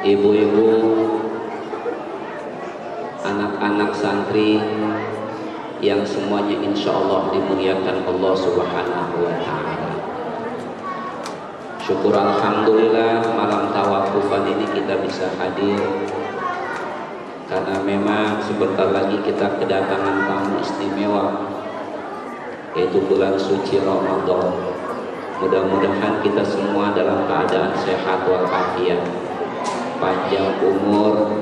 Ibu-ibu, anak-anak santri yang semuanya insya Allah dimuliakan Allah Subhanahu wa Ta'ala. Syukur alhamdulillah malam tawakufan ini kita bisa hadir, karena memang sebentar lagi kita kedatangan tamu istimewa, yaitu bulan suci Ramadan. Mudah-mudahan kita semua dalam keadaan sehat walafiat, panjang umur,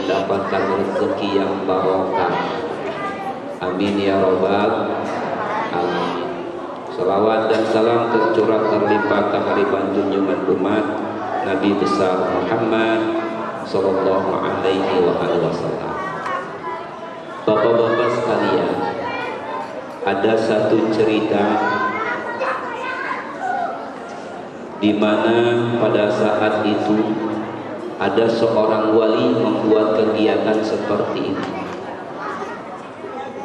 mendapatkan rezeki yang barokah. Amin ya rabbal alamin. Salawat dan salam tercurah terlimpah tahriban junjungan umat Nabi besar Muhammad sallallahu alaihi wasallam. Bapak-bapak sekalian, ada satu cerita di mana pada saat itu ada seorang wali membuat kegiatan seperti ini.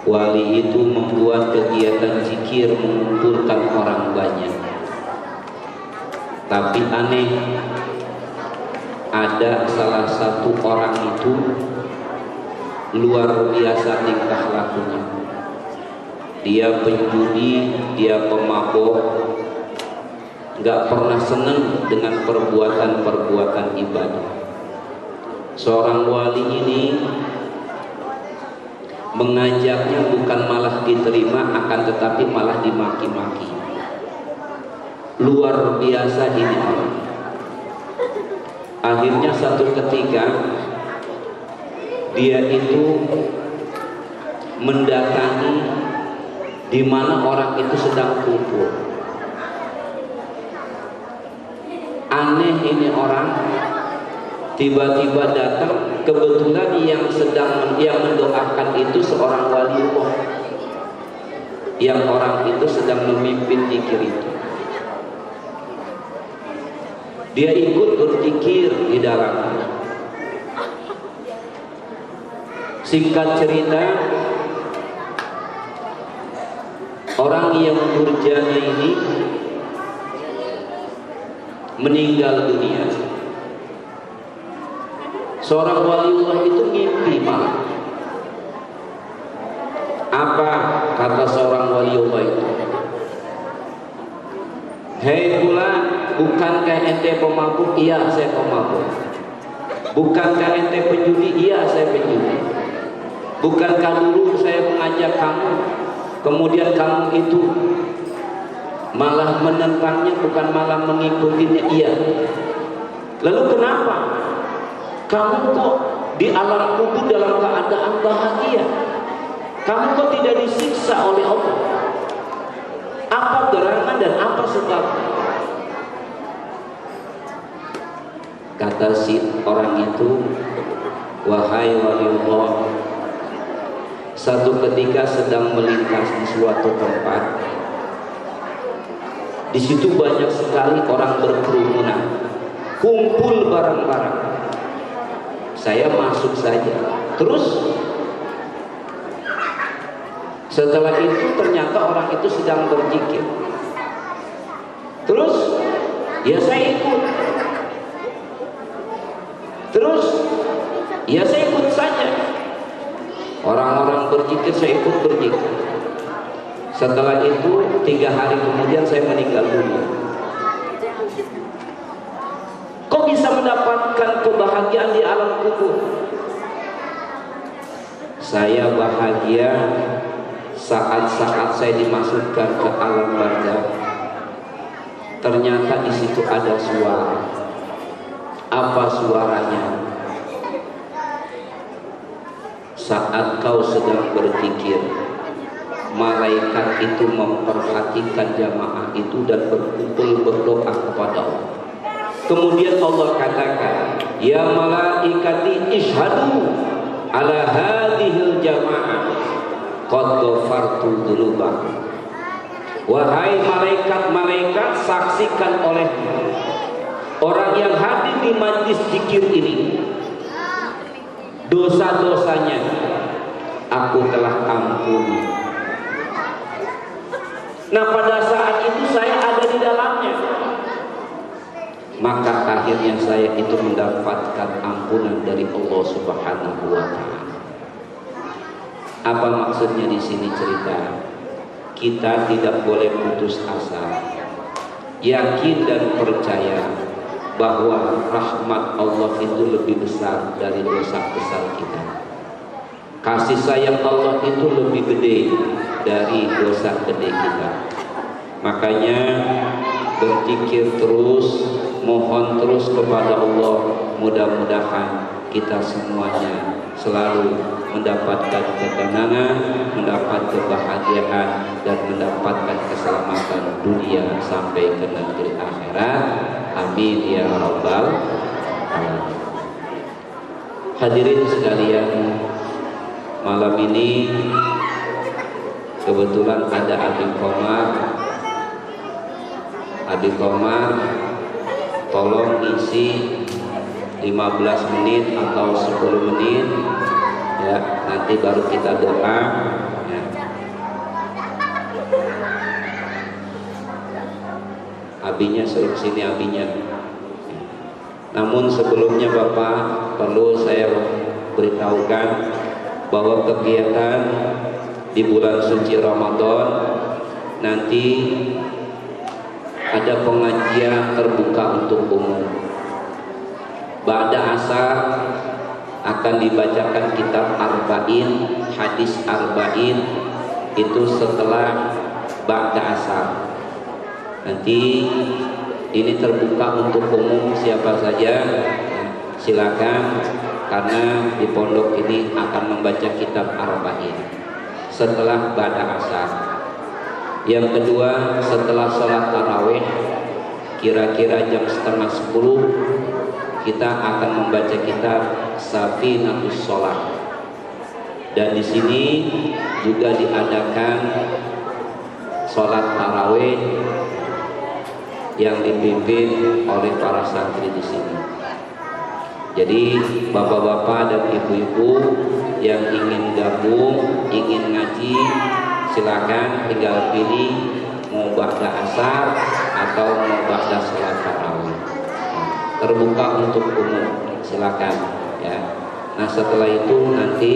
Wali itu membuat kegiatan zikir mengumpulkan orang banyak. Tapi aneh, ada salah satu orang itu luar biasa tingkah lakunya. Dia penjudi, dia pemabok, gak pernah senang dengan perbuatan-perbuatan ibadah. Seorang wali ini mengajaknya bukan malah diterima, akan tetapi malah dimaki-maki. Luar biasa ini orang. Akhirnya satu ketika dia itu mendatangi di mana orang itu sedang kumpul. Aneh ini orang, tiba-tiba datang, kebetulan yang mendoakan itu seorang waliullah, yang orang itu sedang memimpin zikir itu. Dia ikut berzikir di dalamnya. Singkat cerita, orang yang durjana ini meninggal dunia. Seorang waliullah itu mimpi malam. Apa kata seorang waliullah itu? Hei fulan, bukankah ente pemabuk? Iya, saya pemabuk. Bukankah ente penjudi? Iya, saya penjudi. Bukankah dulu saya mengajak kamu, kemudian kamu itu malah menentangnya, bukan malah mengikutinya? Iya. Lalu kenapa kamu kok di alam kubur dalam keadaan bahagia? Kamu kok tidak disiksa oleh Allah? Apa gerangan dan apa sebabnya? Kata si orang itu, wahai waliullah, satu ketika sedang melintas di suatu tempat. Di situ banyak sekali orang berkerumunan, kumpul bareng-bareng. Saya masuk saja. Terus setelah itu ternyata orang itu sedang berzikir. Terus ya saya ikut. Terus ya saya ikut saja. Orang-orang berzikir, saya ikut berzikir. Setelah itu 3 hari kemudian saya meninggal dunia. Kok bisa mendapatkan kebahagiaan di alam kubur? Saya bahagia saat-saat saya dimasukkan ke alam barzakh. Ternyata di situ ada suara. Apa suaranya? Saat kau sedang berzikir, malaikat itu memperhatikan jamaah itu dan berkumpul berdoa kepada Allah. Kemudian Allah katakan, ya malaikati ishadu ala hadhil jamaah qad ghafartu dzunubah. Wahai malaikat-malaikat, saksikan olehmu orang yang hadir di majlis zikir ini, dosa-dosanya aku telah ampuni. Nah, pada saat itu saya ada di dalamnya. Maka akhirnya saya itu mendapatkan ampunan dari Allah Subhanahu wa taala. Apa maksudnya di sini cerita? Kita tidak boleh putus asa. Yakin dan percaya bahwa rahmat Allah itu lebih besar dari dosa besar kita. Kasih sayang Allah itu lebih gede dari dosa gede kita. Makanya berzikir terus, mohon terus kepada Allah. Mudah-mudahan kita semuanya selalu mendapatkan ketenangan, mendapat kebahagiaan, dan mendapatkan keselamatan dunia sampai ke negeri akhirat. Amin ya rabbal alamin. Hadirin sekalian, malam ini kebetulan ada Adik Komar. Adik Komar, tolong isi 15 menit atau 10 menit ya, nanti baru kita doa ya. Abinya suruh sini abinya. Namun sebelumnya Bapak, perlu saya beritahukan bahwa kegiatan di bulan suci Ramadan nanti ada pengajian terbuka untuk umum. Ba'da asar akan dibacakan kitab Arba'in, hadis Arba'in itu setelah ba'da asar. Nanti ini terbuka untuk umum, siapa saja silakan, karena di pondok ini akan membaca kitab Arba'in setelah ba'da asar. Yang kedua, setelah sholat tarawih kira-kira jam 9:30 kita akan membaca kitab Safinatus Shalah. Dan di sini juga diadakan sholat tarawih yang dipimpin oleh para santri di sini. Jadi bapak-bapak dan ibu-ibu yang ingin gabung, ingin ngaji, silakan tinggal pilih mau ba'da asar atau mau ba'da sholat tarawih. Terbuka untuk umum, silakan ya. Nah, setelah itu nanti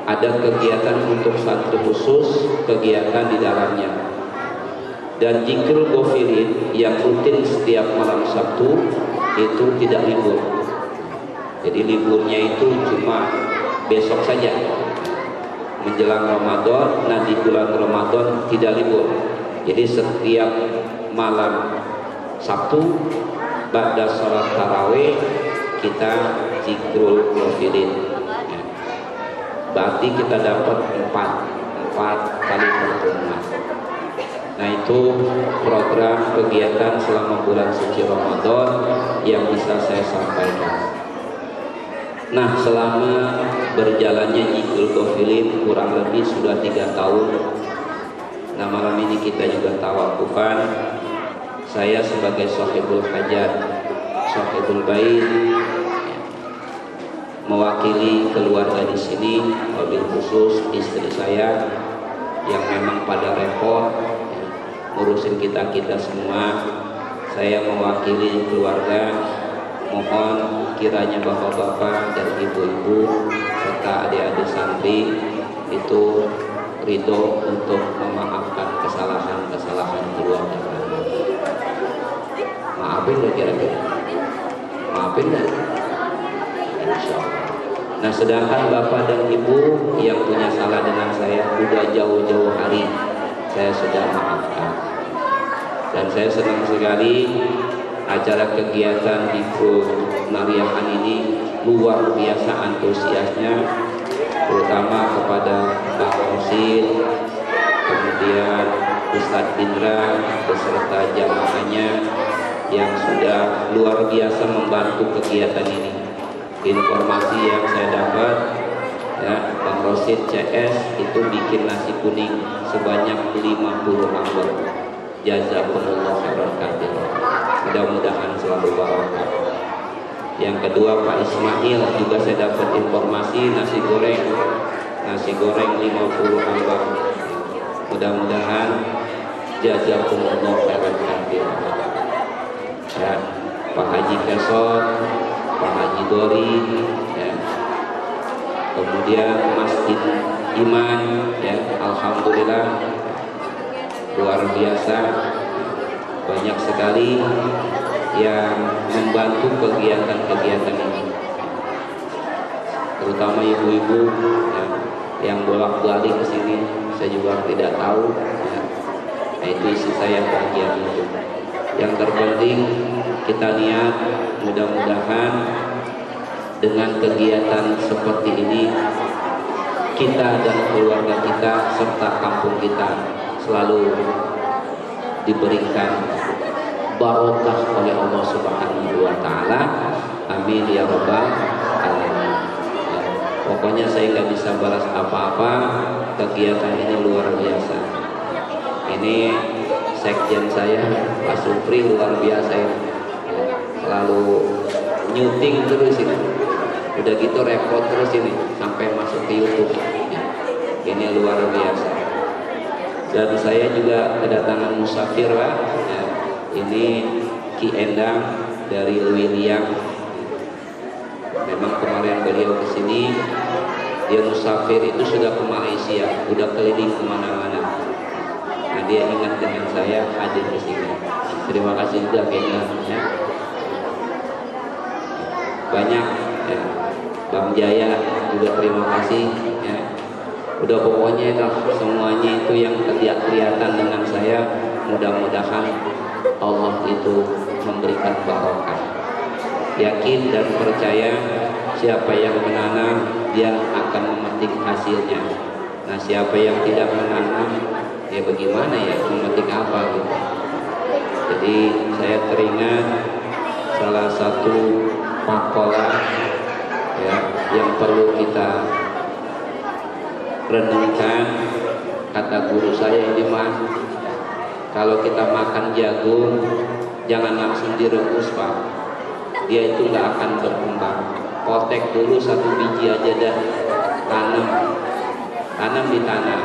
ada kegiatan untuk santri khusus, kegiatan di dalamnya. Dan Zikrul Ghafilin yang rutin setiap malam Sabtu itu tidak libur. Jadi liburnya itu cuma besok saja menjelang Ramadan. Nah, di bulan Ramadan tidak libur. Jadi setiap malam Sabtu ba'da sholat tarawih kita Zikrul Ghafilin ya. Berarti kita dapat 4 kali pertemuan. Nah, itu program kegiatan selama bulan suci Ramadan yang bisa saya sampaikan. Nah, selama berjalannya Zikrul Ghafilin kurang lebih sudah 3 tahun. Nah, malam ini kita juga tawakufan. Saya sebagai sahibul hajat, sahibul bait, mewakili keluarga di sini, wabil khusus istri saya yang memang pada repot ya, ngurusin kita semua. Saya mewakili keluarga, mohon kiranya bapak-bapak dan ibu-ibu serta adik-adik santri itu ridho untuk memaafkan kesalahan-kesalahan keluarga kami. Maafin gak kira-kira? Maafin gak? Insya Allah. Nah, sedangkan bapak dan ibu yang punya salah dengan saya udah jauh-jauh hari saya sudah maafkan. Dan saya senang sekali acara kegiatan di Nariahan ini luar biasa antusiasnya, terutama kepada Pak Rosid, kemudian Ustadz Indra beserta jamaahnya yang sudah luar biasa membantu kegiatan ini. Informasi yang saya dapat ya, Bang Rosid CS itu bikin nasi kuning sebanyak 50 anggur. Jazakumullah khairan katsir. Mudah-mudahan selalu barokah. Yang kedua Pak Ismail juga saya dapat informasi nasi goreng 50 anggur. Mudah-mudahan jazakumullah khairan katsir. Ya, Pak Haji Kesot, Pak Haji Dori, ya. Kemudian Masjid Iman, ya, alhamdulillah luar biasa, banyak sekali yang membantu kegiatan-kegiatan ini, terutama ibu-ibu ya, yang bolak-balik ke sini. Saya juga tidak tahu, ya. Nah, itu isi saya bagian itu. Yang terpenting kita niat, mudah-mudahan dengan kegiatan seperti ini kita dan keluarga kita serta kampung kita selalu diberikan barokah oleh Allah Subhanahu wa taala. Amin ya rabbal alamin. Ya, pokoknya saya nggak bisa balas apa-apa, kegiatan ini luar biasa. Ini sekjen saya Pak Supri luar biasa ya. Selalu nyuting terus ini. Udah gitu repot terus ini sampai masuk ke YouTube. Ini luar biasa. Dan saya juga kedatangan musafir Pak. Ya, ini Ki Endang dari William. Memang kemarin beliau ke sini, dia musafir itu sudah ke Malaysia, udah keliling kemana-mana. Nah, dia ingat dengan saya hadir di sini. Terima kasih juga Ki Endang. Ya. Banyak ya, Bang Jaya juga terima kasih. Ya. Udah pokoknya semuanya itu yang kelihatan dengan saya, mudah-mudahan Allah itu memberikan barokah. Yakin dan percaya siapa yang menanam dia akan memetik hasilnya. Nah, siapa yang tidak menanam ya bagaimana ya memetik apa gitu. Jadi saya teringat salah satu makalah ya yang perlu kita renungkan. Kata guru saya ini mah, kalau kita makan jagung jangan langsung direbus Pak, dia itu nggak akan berkembang. Potek dulu satu biji aja dah, tanam di tanah.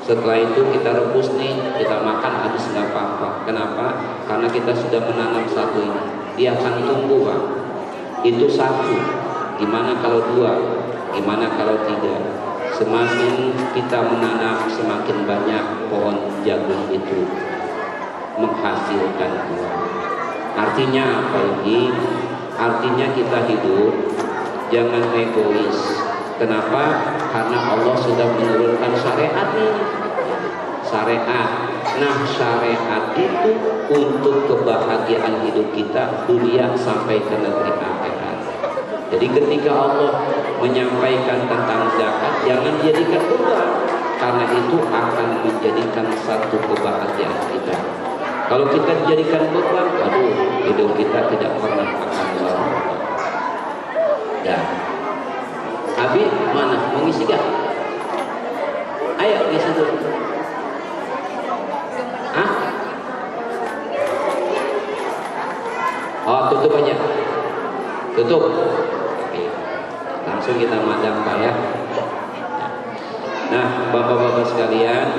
Setelah itu kita rebus nih, kita makan habis nggak apa-apa. Kenapa? Karena kita sudah menanam satu ini, dia akan tumbuh Pak. Itu satu. Gimana kalau dua? Gimana kalau tiga? Semakin kita menanam, semakin banyak pohon jagung itu menghasilkan buah. Artinya apa ini? Artinya kita hidup jangan egois. Kenapa? Karena Allah sudah menurunkan syariat ini. Syariat. Nah, syariat itu untuk kebahagiaan hidup kita dunia sampai ke negeri akhirat. Jadi ketika Allah menyampaikan tentang zakat, jangan jadikan beban, karena itu akan menjadikan satu kebahagiaan kita. Kalau kita jadikan beban, aduh, hidup kita tidak pernah akan barokah. Dan Abi mana? Mau ngisi gak? Ayo ngisi dulu. Hah? Oh, tutup aja. Tutup. Oke. Langsung kita madam Pak ya. Nah, Bapak-bapak sekalian,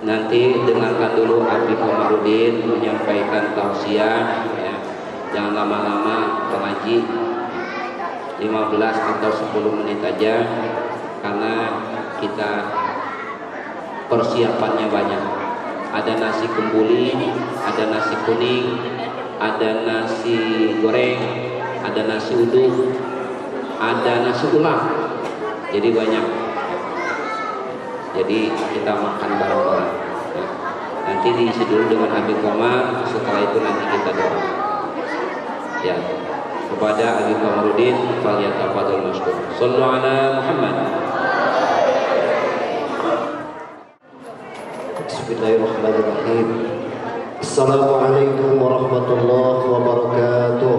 nanti dengarkan dulu Abi Komarudin menyampaikan tausiah ya. Jangan lama-lama pengaji, 15 atau 10 menit aja, karena kita persiapannya banyak. Ada nasi kembuli, ada nasi kuning, ada nasi goreng, ada nasi uduk, ada nasi ulam. Jadi banyak. Jadi kita makan bareng-bareng. Nanti diisi dulu dengan Habib Komar, setelah itu nanti kita doa. Ya, kepada Habib Komarudin, falyatafadhal mashkur. Shallu ala Muhammad. Bismillahirrahmanirrahim. Assalamualaikum warahmatullahi wabarakatuh.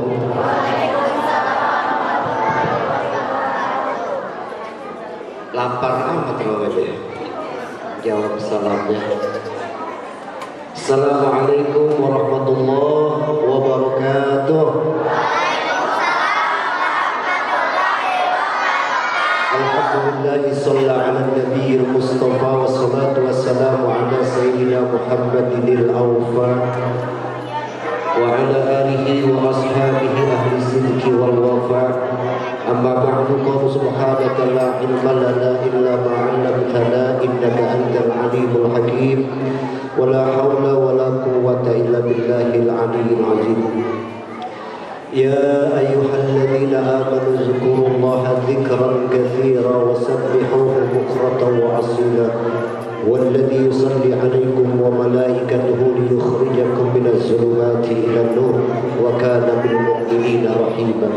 Lapar amat loh ya. Jawab salamnya. Assalamualaikum warahmatullahi wabarakatuh. Alhamdulillah, sallallahu ala nabiyil mustafa wassalatu wassalamu ala sayyidina Muhammadinil awfa wa ala alihi wa ashabihi ahli sidqi wal wafa. Amma ba'du, qala subhanaka la ilma lana illa ma 'allamtana innaka antal alimul hakim. Wa la hawla wa la quwwata illa billahil aliyyil azim. Ya ayyuhalladzina amanu zkurullaha dzikran katsiran wasabbihuhu bukratan wa asila. Walladzi yusalli 'alaikum wa malaikatuhu liyukhrijakum minadh dhulumati ilan nur wa kana bil mu'minina rahiman.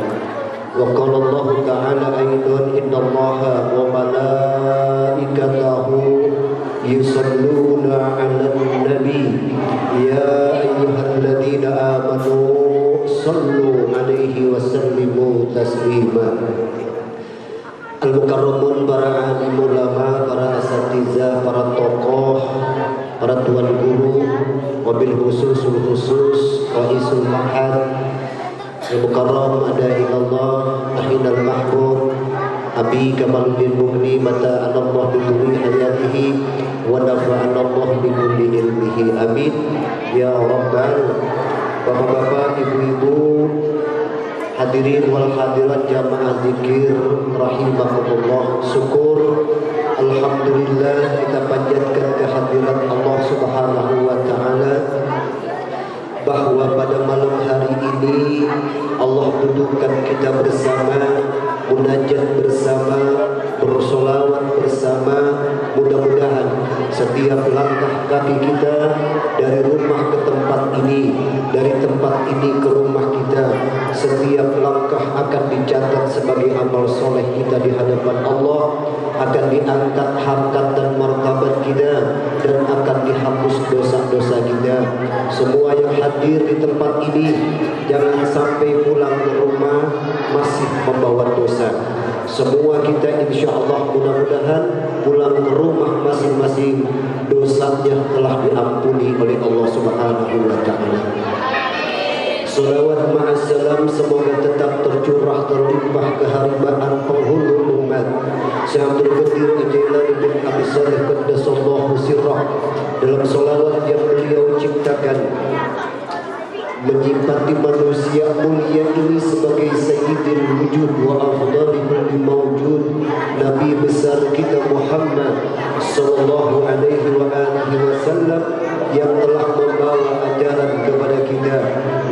Wa qala Allah ta'ala aidan innallaha wa malaikatahu yusalluna 'alan nabi ya ayyuhalladzina amanu sallu 'alaihi wa sallimu taslima. Al-mukarramun, para alim ulama, para asatidzah, para tokoh, para tuan guru, wabil khusus Raisul Ma'had Al-Mukarram Adai Allah Ahinal Mahbub Abi Kamaluddin Mughni mata Allah biduri hayatihi wa nafa'an Allah bikulli ilmihi amin ya rabbal. Bapak-bapak, ibu-ibu, hadirin wal hadirat jamaah zikir rahimakumullah. Syukur alhamdulillah kita panjatkan kehadirat Allah Subhanahu wa taala bahwa pada malam hari ini Allah dudukkan kita bersama, munajat bersama, bersolawat bersama. Mudah-mudahan setiap langkah kaki kita dari rumah ke tempat ini, dari tempat ini ke rumah kita, setiap langkah akan dicatat sebagai amal soleh kita di hadapan Allah, akan diangkat harkat dan martabat kita, dan akan dihapus dosa-dosa kita. Semua yang hadir di tempat ini jangan sampai pulang ke rumah masih membawa dosa. Semua kita insya Allah mudah-mudahan pulang ke rumah masing-masing dosanya telah diampuni oleh Allah Subhanahu wa taala. Salawat ma'assalam semoga tetap tercurah terlimpah keharibaan penghulu umat Syekh Abdul Qadir Al-Jailani bin Abi Saleh qaddasallahu sirrah, dalam salawat yang beliau ciptakan menyifati manusia mulia ini sebagai sayyidil wujud wa afdali kulli mawjud, Nabi besar kita Muhammad sallallahu alaihi wa alihi wasallam yang telah membawa ajaran kepada kita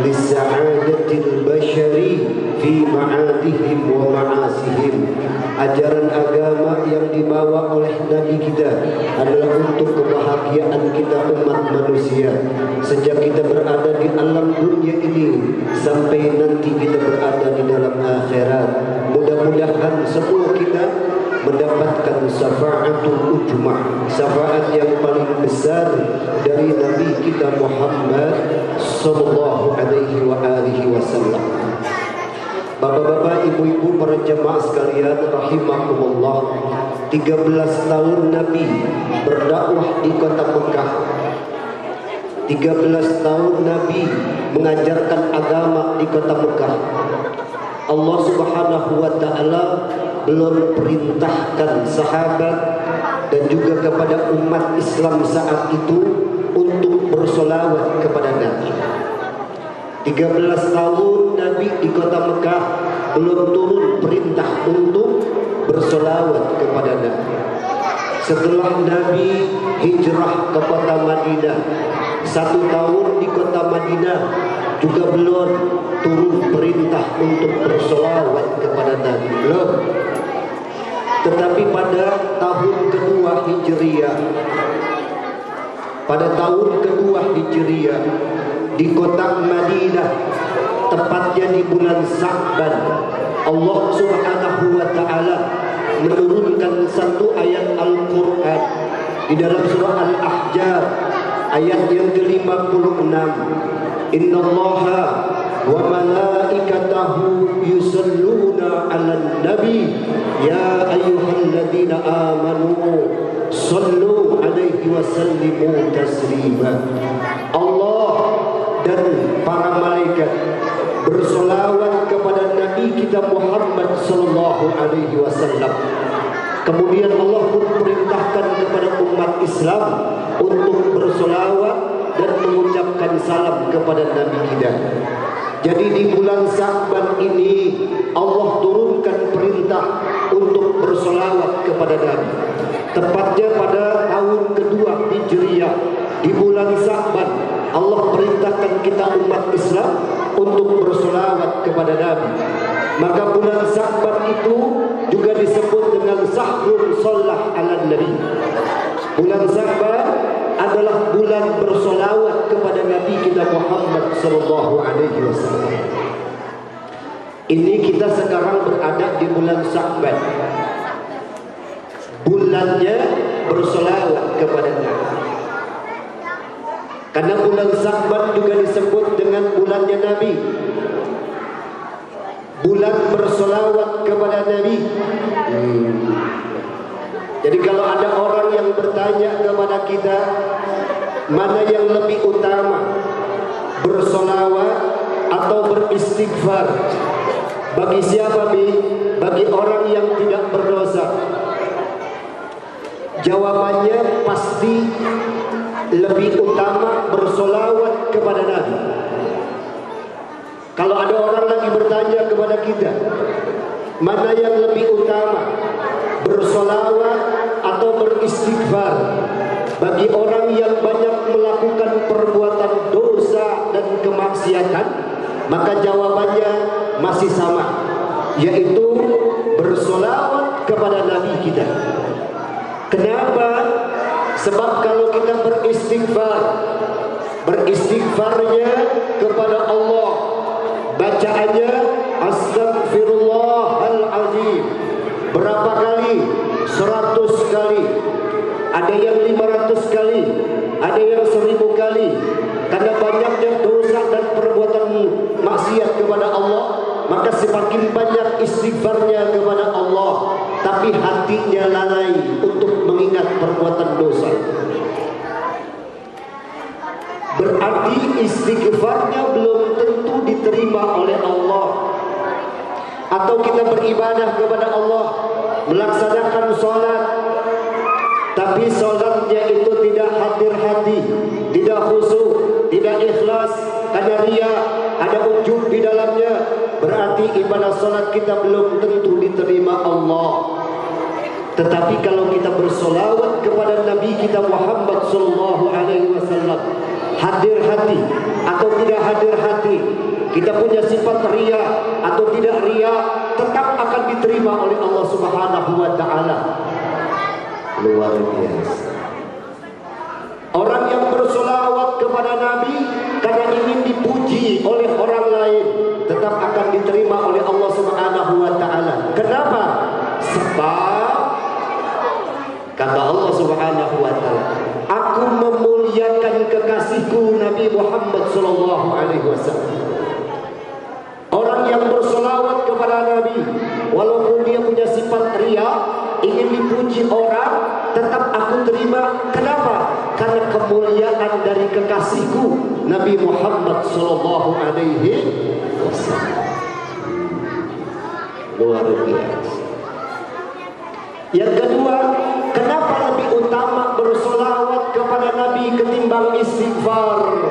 lisa'adatil bashari fi ma'adihim wa ma'asihim. Ajaran agama yang dibawa oleh Nabi kita adalah untuk kebahagiaan kita umat manusia sejak kita berada di alam dunia ini sampai nanti kita berada di dalam akhirat. Mudah-mudahan semua kita mendapatkan syafa'atul ujmah, syafaat yang paling besar dari Nabi kita Muhammad sallallahu alaihi wa alihi wasallam. Bapak-bapak, ibu-ibu, para jemaah sekalian rahimakumullah, 13 tahun Nabi berdakwah di kota Mekah. 13 tahun Nabi mengajarkan agama di kota Mekah. Allah Subhanahu wa taala belum perintahkan sahabat dan juga kepada umat Islam saat itu untuk bersolawat kepada Nabi. 13 tahun Nabi di kota Mekah belum turun perintah untuk bersolawat kepada Nabi. Setelah Nabi hijrah ke kota Madinah, 1 tahun di kota Madinah juga belum turun perintah untuk bersolawat kepada Nabi, belum. Tetapi pada tahun kedua Hijriah, di kota Madinah, tepatnya di bulan Sya'ban, Allah Subhanahu wa taala menurunkan satu ayat Al-Qur'an di dalam surah Al-Ahzab ayat yang ke-56. Innallaha wa malaikatahu yusalluna 'alan nabi ya ayyuhalladzina amanu sallu 'alaihi wa sallimu taslima. Allah dan para malaikat bersolawat kepada Nabi kita Muhammad sallallahu alaihi wasallam. Kemudian Allah pun perintahkan kepada umat Islam untuk bersolawat dan mengucapkan salam kepada Nabi kita. Jadi di bulan Sya'ban ini Allah turunkan perintah untuk bersolawat kepada Nabi. Tepatnya pada tahun kedua Hijriah di bulan Sya'ban, Allah perintahkan kita umat Islam untuk bersolawat kepada Nabi. Maka bulan Sya'ban itu juga disebut dengan Syahrul Shalah 'alan Nabi. Bulan Sya'ban adalah bulan bersolawat kepada Nabi kita Muhammad sallallahu alaihi wasallam. Ini kita sekarang berada di bulan Sya'ban, bulannya bersolawat kepada Nabi. Karena bulan Sya'ban juga disebut dengan bulannya Nabi, bulan bersolawat kepada Nabi. Jadi kalau ada orang yang bertanya kepada kita, mana yang lebih utama, bersolawat atau beristighfar? Bagi siapa, Bi? Bagi orang yang tidak berdosa. Jawabannya pasti lebih utama bersolawat kepada Nabi. Kalau ada orang lagi bertanya kepada kita, mana yang lebih utama, bersolawat atau beristighfar? Bagi orang yang banyak melakukan perbuatan dosa dan kemaksiatan, maka jawabannya masih sama, yaitu bersolawat kepada Nabi kita. Kenapa? Sebab kalau kita beristighfarnya kepada Allah, bacaannya Astaghfirullahaladzim berapa kali? 100 kali, ada yang 500 kali, ada yang 1000 kali. Karena banyaknya dosa dan perbuatan maksiat kepada Allah, maka semakin banyak istighfarnya kepada Allah, tapi hatinya lalai untuk mengingat perbuatan dosa. Berarti istighfarnya belum tentu diterima oleh Allah. Atau kita beribadah kepada Allah, melaksanakan sholat, tapi sholatnya itu tidak hadir hati, tidak khusyuk, tidak ikhlas, karena ria, ada ujub di dalamnya. Berarti ibadah sholat kita belum tentu diterima Allah. Tetapi kalau kita bersolawat kepada Nabi kita Muhammad sallallahu alaihi wasallam, hadir hati atau tidak hadir hati, kita punya sifat ria atau tidak ria, tetap akan diterima oleh Allah Subhanahu wa taala. Luar biasa. Orang yang bersolawat kepada Nabi karena ingin dipuji oleh orang lain, tetap akan diterima oleh Allah Subhanahu wa taala. Kenapa? Sebab kata Allah Subhanahu wa taala, aku memuliakan kekasihku Nabi Muhammad sallallahu alaihi wasallam. Orang yang bersolawat kepada Nabi Walaupun dia punya sifat riya, ingin dipuji orang, tetap aku terima. Kenapa? Karena kemuliaan dari kekasihku Nabi Muhammad sallallahu alaihi wasallam. Luar biasa. Yang kedua, kenapa lebih utama bersolawat kepada Nabi ketimbang istighfar?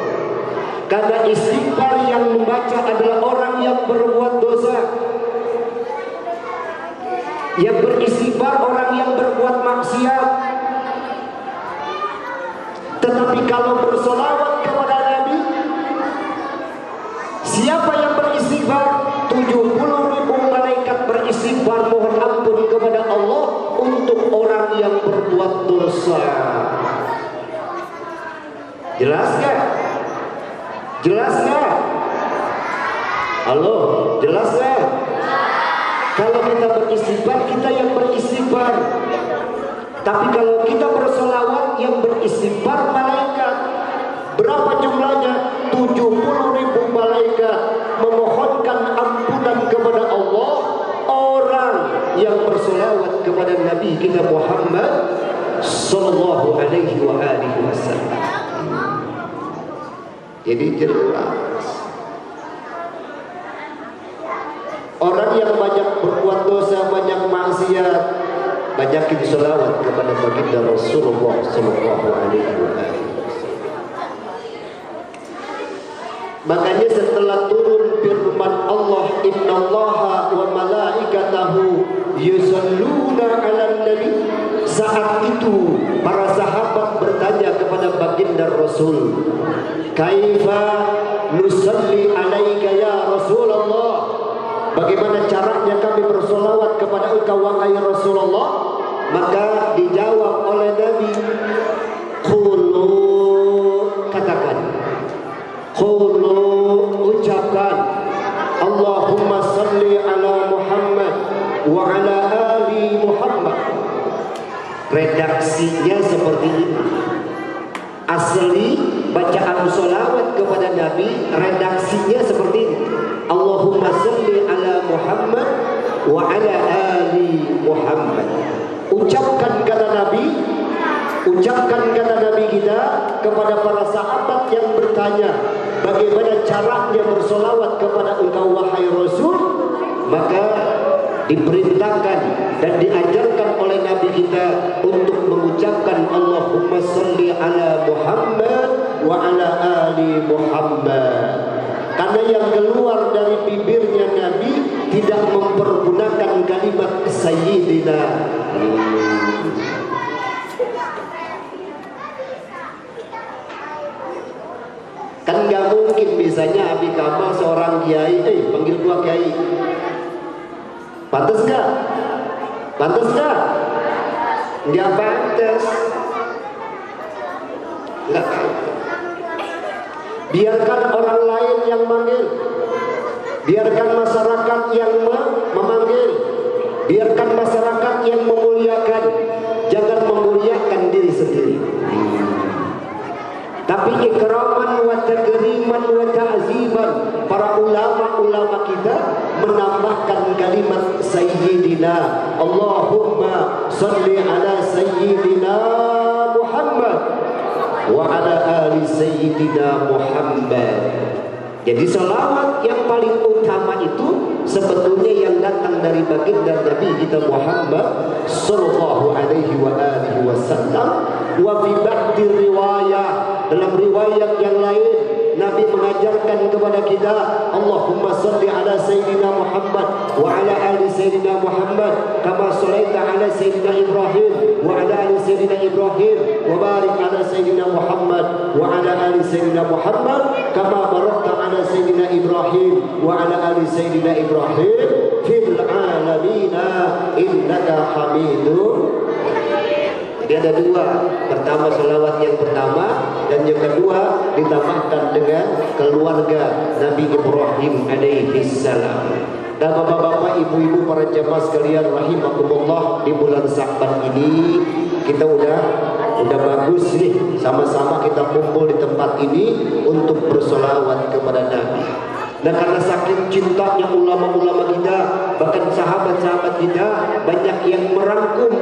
Karena istighfar yang membaca adalah orang yang berbuat dosa. Yang beristighfar orang yang berbuat maksiat. Tetapi kalau bersolawat kepada Nabi, siapa yang beristighfar? 70.000 malaikat beristighfar mohon ampun kepada Allah untuk orang yang berbuat dosa. Jelas gak? Jelas gak? Halo, jelas gak? Kalau kita beristighfar, kita yang beristighfar. Tapi kalau kita bersolawat, yang beristighfar malaikat. Berapa jumlahnya? 70.000 malaikat memohonkan ampunan kepada Allah orang yang bersolawat kepada Nabi kita Muhammad sallallahu alaihi wasallam. Jadi jelas orang yang banyak berbuat dosa, banyak maksiat, banyakin selawat kepada baginda Rasulullah sallallahu alaihi wasallam. Makanya setelah turun firman Allah, innallaha wa malaikatahu yusalluna 'alan nabi, saat itu para sahabat bertanya kepada baginda Rasul, kaifa nusalli 'alaika ya Rasulullah? Bagaimana caranya kami bersolawat kepada engkau wahai Rasulullah? Maka dijawab oleh Nabi, qulu, katakan, qulu, ucapkan, Allahumma salli ala Muhammad wa ala ali Muhammad. Redaksinya seperti ini. Asli bacaan solawat kepada Nabi redaksinya seperti ini. Allahumma salli ala Muhammad wa ala ali Muhammad. Ucapkan kata Nabi kita kepada para sahabat yang bertanya, bagaimana caranya bersolawat kepada engkau wahai Rasul? Maka diperintahkan dan diajarkan oleh Nabi kita untuk mengucapkan Allahumma salli ala Muhammad wa ala ali Muhammad. Karena yang keluar dari bibirnya Nabi tidak mempergunakan kalimat Sayyidina. Kan gak mungkin misalnya Abi Kamal seorang kiai, panggil gua kiai. Pantes gak? Pantes gak? Gak pantes. Gak pantes. Biarkan orang lain yang manggil. Biarkan masyarakat yang memanggil. Biarkan masyarakat yang memuliakan. Jangan memuliakan diri sendiri. Tapi ikraman wa takriman wa ta'ziman, para ulama-ulama kita menambahkan kalimat Sayyidina. Allahumma salli ala Sayyidina Muhammad wa ala ali Sayyidina Muhammad. Jadi salawat yang paling utama itu sebetulnya yang datang dari baginda Nabi kita Muhammad sallallahu alaihi wa alihi wasallam. Wa fi ba'di riwayah, dalam riwayat yang lain Nabi mengajarkan kepada kita, Allahumma salli ala Sayyidina Muhammad wa ala ali Sayyidina Muhammad kama sallaita ala Sayyidina Ibrahim wa ala ali Sayyidina Ibrahim wa barik ala Sayyidina Muhammad wa ala ali Sayyidina Muhammad kama barakta ala Sayyidina Ibrahim wa ala ali Sayyidina Ibrahim fil alamina innaka Hamidun. Jadi ada dua, pertama selawat yang pertama dan yang kedua ditambahkan dengan keluarga Nabi Ibrahim alaihi salam. Dan bapak-bapak, ibu-ibu, para jemaah sekalian rahimakumullah, di bulan Sya'ban ini kita udah bagus nih, sama-sama kita kumpul di tempat ini untuk bersolawat kepada Nabi. Dan karena saking cintanya ulama-ulama kita, bahkan sahabat-sahabat kita, banyak yang merangkum,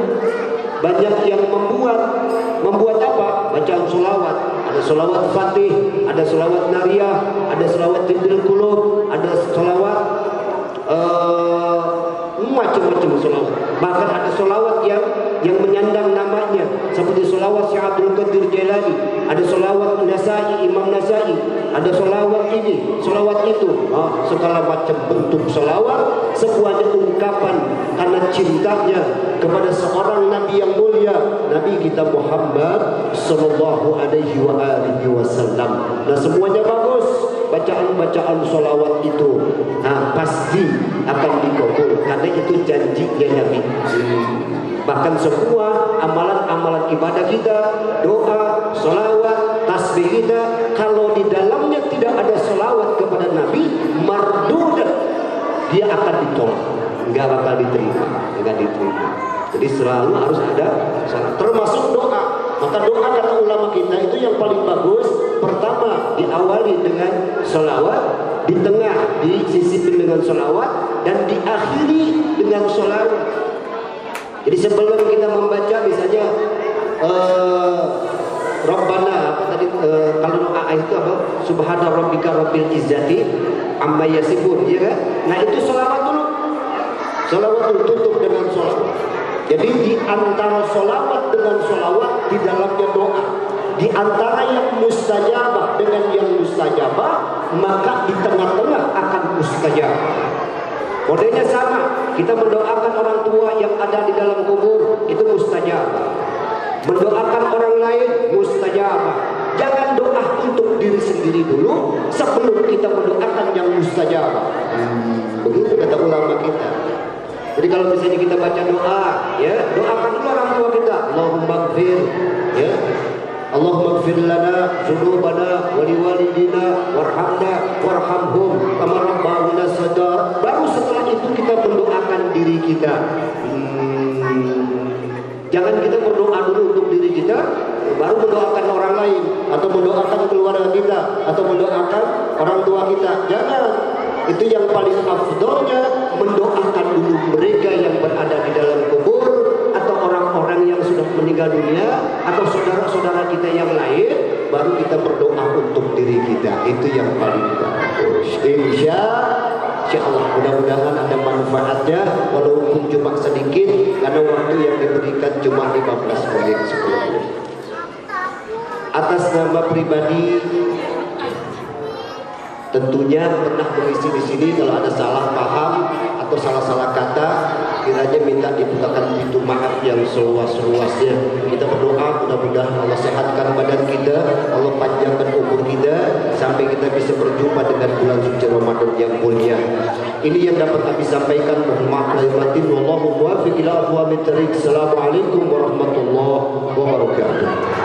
banyak yang membuat apa? Bacaan sholawat. Ada sholawat Fatih, ada sholawat Nariyah, ada sholawat Tibdil Qulub, ada sholawat macam-macam sholawat. Bahkan ada sholawat yang menyandang namanya, seperti sholawat Syekh Abdul Qadir Jailani, ada sholawat Nasai, Imam Nasai, ada sholawat ini, sholawat itu, segala macam bentuk sholawat, semuanya ungkapan karena cintanya kepada seorang Nabi yang mulia, Nabi kita Muhammad Sallallahu Alaihi Wasallam. Nah, semuanya bagus. Bacaan-bacaan sholawat itu pasti akan dikabul karena itu janjinya Nabi. Bahkan semua amalan-amalan ibadah kita, doa, sholawat, tasbih kita, kalau di dalamnya tidak ada sholawat kepada Nabi, mardud, dia akan ditolak, nggak bakal diterima. Jadi selalu harus ada syarat, termasuk doa. Maka doa kata ulama kita itu yang paling bagus, pertama diawali dengan sholawat, di tengah disisipin dengan sholawat, dan diakhiri dengan sholawat. Jadi sebelum kita membaca misalnya Rabbana apa tadi, kalau doa itu apa? Subhana rabbika rabbil izzati amma yasifun, ya kan? Nah itu sholawat dulu. Sholawat dulu, tutup dengan sholawat. Jadi di antara sholawat dengan sholawat di dalamnya doa. Di antara yang mustajabah dengan yang mustajabah, maka di tengah-tengah akan mustajabah. Kodenya sama, kita mendoakan orang tua yang ada di dalam kubur, itu mustajabah. Mendoakan orang lain, mustajabah. Jangan doa untuk diri sendiri dulu sebelum kita mendoakan yang mustajabah. Begitu kata ulama kita. Jadi kalau misalnya kita baca doa, ya doakan dulu orang tua kita. Allahumma gfir, ya Allahumma gfir lana dzunubana wa liwalidina warhamna warhamhum kama rabbawna shaghira. Baru setelah itu kita mendoakan diri kita. Jangan kita berdoa dulu untuk diri kita, baru mendoakan orang lain, atau mendoakan keluarga kita, atau mendoakan orang tua kita. Jangan. Itu yang paling afdolnya, mendoakan dulu mereka yang berada di dalam kubur, atau orang-orang yang sudah meninggal dunia, atau saudara-saudara kita yang lain, baru kita berdoa untuk diri kita. Itu yang paling bagus. Insya Allah, mudah-mudahan ada manfaatnya, walaupun cuma sedikit, karena waktu yang diberikan cuma 15 menit 10 menit. Atas nama pribadi, tentunya pernah mengisi di sini. Kalau ada salah paham atau salah-salah kata, kiranya minta dibukakan pintu maaf yang seluas-luasnya. Kita berdoa mudah-mudahan Allah sehatkan badan kita, Allah panjangkan umur kita sampai kita bisa berjumpa dengan bulan suci Ramadan yang mulia. Ini yang dapat kami sampaikan. Mohon maaf lahir batin. Wallahu muwaffiq ila aqwamit thariq. Assalamualaikum warahmatullahi wabarakatuh.